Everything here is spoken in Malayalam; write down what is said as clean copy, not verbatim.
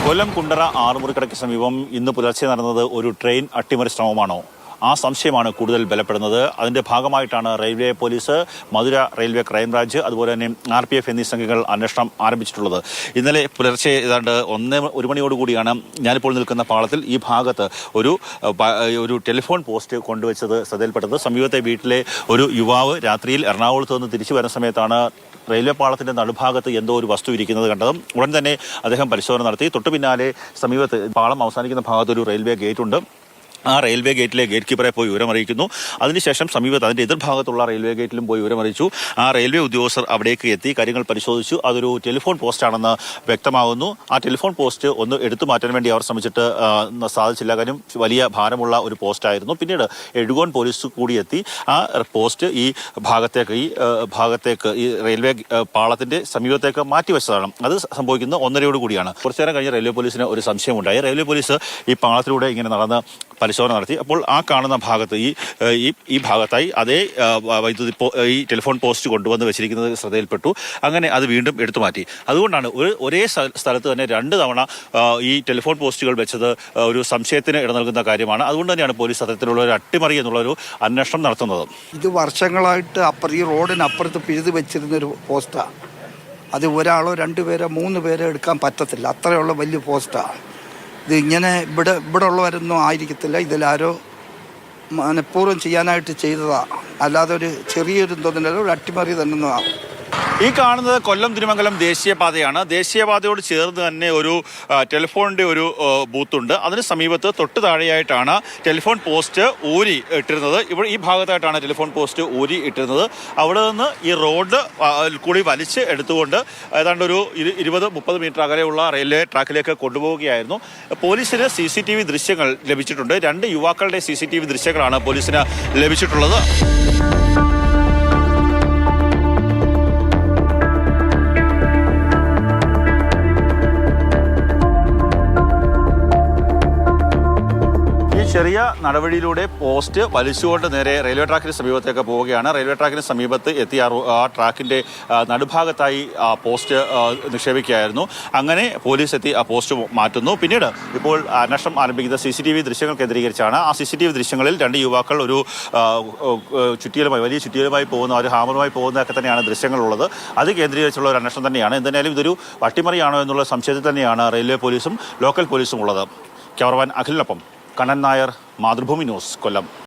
കൊല്ലം കുണ്ടറ ആറുമുറിക്കടയ്ക്ക് സമീപം ഇന്ന് പുലർച്ചെ നടന്നത് ഒരു ട്രെയിൻ അട്ടിമറി ശ്രമമാണോ? ആ സംശയമാണ് കൂടുതൽ ബലപ്പെടുന്നത്. അതിന്റെ ഭാഗമായിട്ടാണ് റെയിൽവേ പോലീസ്, മധുര റെയിൽവേ ക്രൈംബ്രാഞ്ച്, അതുപോലെ തന്നെ RPF എന്നീ സംഘങ്ങൾ അന്വേഷണം ആരംഭിച്ചിട്ടുള്ളത്. ഇന്നലെ പുലർച്ചെ ഏതാണ്ട് 1 മണിയോടുകൂടിയാണ് ഞാനിപ്പോൾ നിൽക്കുന്ന പാളത്തിൽ ഈ ഭാഗത്ത് ഒരു ടെലിഫോൺ പോസ്റ്റ് കൊണ്ടുവച്ചത് ശ്രദ്ധയിൽപ്പെട്ടത്. സമീപത്തെ വീട്ടിലെ ഒരു യുവാവ് രാത്രിയിൽ എറണാകുളത്ത് നിന്ന് തിരിച്ചു വരുന്ന സമയത്താണ് റെയിൽവേ പാളത്തിന്റെ നടുഭാഗത്ത് എന്തോ ഒരു വസ്തു ഇരിക്കുന്നത് കണ്ടതും. ഉടൻ തന്നെ അദ്ദേഹം പരിശോധന നടത്തി. തൊട്ടു പിന്നാലെ സമീപത്ത് പാളം അവസാനിക്കുന്ന ഭാഗത്ത് ഒരു റെയിൽവേ ഗേറ്റ് ഉണ്ട്. ആ റെയിൽവേ ഗേറ്റിലെ ഗേറ്റ് കീപ്പറെ പോയി വിവരമറിയിക്കുന്നു. അതിനുശേഷം സമീപത്ത് അതിൻ്റെ എതിർഭാഗത്തുള്ള റെയിൽവേ ഗേറ്റിലും പോയി വിവരമറിയിച്ചു. ആ റെയിൽവേ ഉദ്യോഗസ്ഥർ അവിടേക്ക് എത്തി കാര്യങ്ങൾ പരിശോധിച്ചു. അതൊരു ടെലിഫോൺ പോസ്റ്റാണെന്ന് വ്യക്തമാകുന്നു. ആ ടെലിഫോൺ പോസ്റ്റ് ഒന്ന് എടുത്തു മാറ്റാൻ വേണ്ടി അവർ ശ്രമിച്ചിട്ട് സാധിച്ചില്ല. കാര്യം വലിയ ഭാരമുള്ള ഒരു പോസ്റ്റായിരുന്നു. പിന്നീട് എഴുകോൺ പോലീസ് കൂടി എത്തി ആ പോസ്റ്റ് ഈ ഭാഗത്തേക്ക് ഈ റെയിൽവേ പാളത്തിന്റെ സമീപത്തേക്ക് മാറ്റിവെച്ചതാണ്. അത് സംഭവിക്കുന്നത് 1:30 കൂടിയാണ്. കുറച്ചു നേരം കഴിഞ്ഞ് റെയിൽവേ പോലീസിന് ഒരു സംശയമുണ്ടായി. റെയിൽവേ പോലീസ് ഈ പാളത്തിലൂടെ ഇങ്ങനെ നടന്ന് പരിശോധന നടത്തി. അപ്പോൾ ആ കാണുന്ന ഭാഗത്ത് ഈ ഭാഗത്തായി അതേ ഈ ടെലിഫോൺ പോസ്റ്റ് കൊണ്ടുവന്ന് വെച്ചിരിക്കുന്നത് ശ്രദ്ധയിൽപ്പെട്ടു. അങ്ങനെ അത് വീണ്ടും എടുത്തു മാറ്റി. അതുകൊണ്ടാണ് ഒരേ സ്ഥലത്ത് തന്നെ 2 തവണ ഈ ടെലിഫോൺ പോസ്റ്റുകൾ വെച്ചത് ഒരു സംശയത്തിന് ഇട നൽകുന്ന കാര്യമാണ്. അതുകൊണ്ട് തന്നെയാണ് പോലീസ് അത്തരത്തിലുള്ള ഒരു അട്ടിമറി എന്നുള്ളൊരു അന്വേഷണം നടത്തുന്നത്. ഇത് വർഷങ്ങളായിട്ട് ഈ റോഡിനപ്പുറത്ത് പിഴുതു വെച്ചിരുന്നൊരു പോസ്റ്റാണ്. അത് ഒരാളോ 2 പേരോ 3 പേരോ എടുക്കാൻ പറ്റത്തില്ല. അത്രയുള്ള വലിയ പോസ്റ്റാണ്. ഇത് ഇങ്ങനെ ഇവിടെ ഉള്ളവരൊന്നും ആയിരിക്കത്തില്ല. ഇതിലാരോ മനഃപൂർവ്വം ചെയ്യാനായിട്ട് ചെയ്തതാണ്. അല്ലാതെ ഒരു ചെറിയൊരു തോന്നലോ ഒരു അട്ടിമറി തന്നെ ആവും. ഈ കാണുന്നത് കൊല്ലം തിരുമംഗലം ദേശീയപാതയാണ്. ദേശീയപാതയോട് ചേർന്ന് തന്നെ ഒരു ടെലിഫോണിന്റെ ഒരു ബൂത്തുണ്ട്. അതിന് സമീപത്ത് തൊട്ട് താഴെയായിട്ടാണ് ടെലിഫോൺ പോസ്റ്റ് ഊരി ഇട്ടിരുന്നത്. ഈ ഭാഗത്തായിട്ടാണ് ടെലിഫോൺ പോസ്റ്റ് ഊരി ഇട്ടിരുന്നത്. അവിടെ നിന്ന് ഈ റോഡ് കൂടി വലിച്ച് എടുത്തുകൊണ്ട് ഏതാണ്ട് ഒരു 20-30 മീറ്റർ അകലെയുള്ള റെയിൽവേ ട്രാക്കിലേക്ക് കൊണ്ടുപോവുകയായിരുന്നു. പോലീസിന് CCTV ദൃശ്യങ്ങൾ ലഭിച്ചിട്ടുണ്ട്. 2 യുവാക്കളുടെ CCTV ദൃശ്യങ്ങളാണ് പോലീസിന് ലഭിച്ചിട്ടുള്ളത്. ചെറിയ നടപടിയിലൂടെ പോസ്റ്റ് വലിച്ചുകൊണ്ട് നേരെ റെയിൽവേ ട്രാക്കിന് സമീപത്തേക്ക് പോവുകയാണ്. റെയിൽവേ ട്രാക്കിന് സമീപത്ത് എത്തിയ ആ ട്രാക്കിന്റെ നടുഭാഗത്തായി പോസ്റ്റ് നിക്ഷേപിക്കുകയായിരുന്നു. അങ്ങനെ പോലീസ് എത്തി ആ പോസ്റ്റ് മാറ്റുന്നു. പിന്നീട് ഇപ്പോൾ അന്വേഷണം ആരംഭിക്കുന്ന CCTV ദൃശ്യങ്ങൾ കേന്ദ്രീകരിച്ചാണ്. ആ CCTV ദൃശ്യങ്ങളിൽ 2 യുവാക്കൾ ഒരു വലിയ ചുറ്റിയലുമായി പോകുന്ന ഒരു ഹാമറുമായി പോകുന്നതൊക്കെ തന്നെയാണ് ദൃശ്യങ്ങളുള്ളത്. അത് കേന്ദ്രീകരിച്ചുള്ള ഒരു അന്വേഷണം തന്നെയാണ്. എന്തായാലും ഇതൊരു അട്ടിമറിയാണോ എന്നുള്ള സംശയത്തിൽ തന്നെയാണ് റെയിൽവേ പോലീസും ലോക്കൽ പോലീസും ഉള്ളത്. ക്യാമറമാൻ അഖിലിനൊപ്പം കണ്ണൻ നായർ, മാതൃഭൂമി ന്യൂസ്, കൊല്ലം.